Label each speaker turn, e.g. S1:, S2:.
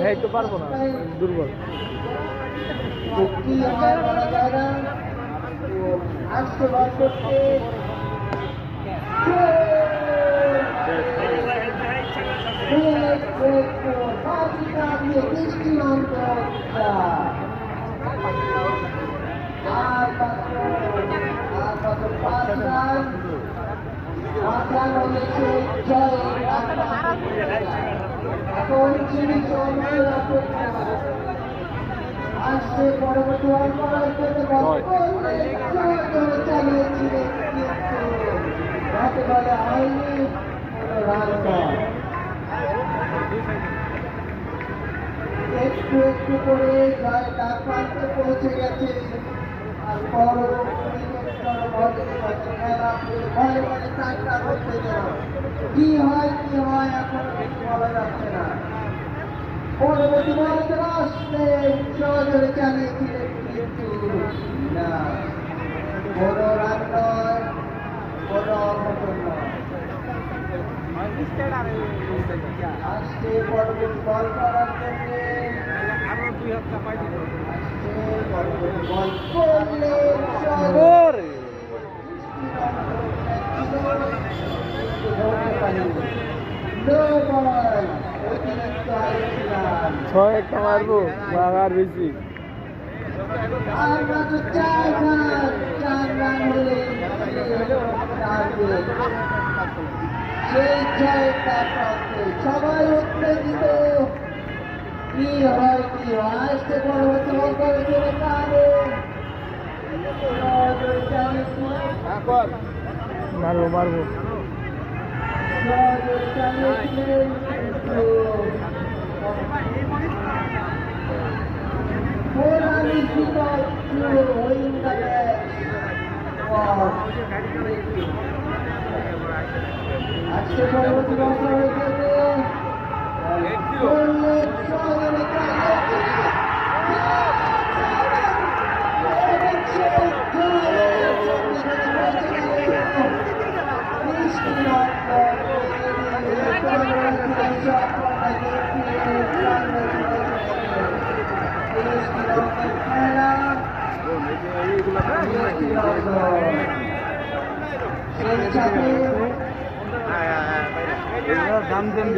S1: হেঁটে পারবো না, দুর্বল।
S2: আসছে পরবর্তী চালিয়েছিলেন কিন্তু হাতে বলে হয়নি একটু একটু করে জয় তার প্রান্তে পৌঁছে গেছে। আর কি হয় এখন বলা যাচ্ছে না। পরবর্তী বলতে আসলেন সহজরে চালিয়েছিলেন কিন্তু না, বড় রান নয়, বড় অঘটন নয়। আসছে পরবর্তী বল করার জন্য পরবর্তী বল করলেন
S1: ছয় একটা মারবো বাগার বেশি।
S2: আর মাত্র 4 রান হলে সেই ছয়টা প্রান্তে সবাই উত্তেজিত। কি হয় আসতে পরবর্তী বল করেছিল
S1: মারবো
S2: আজকে পরবর্তী বছর
S1: দাম দেন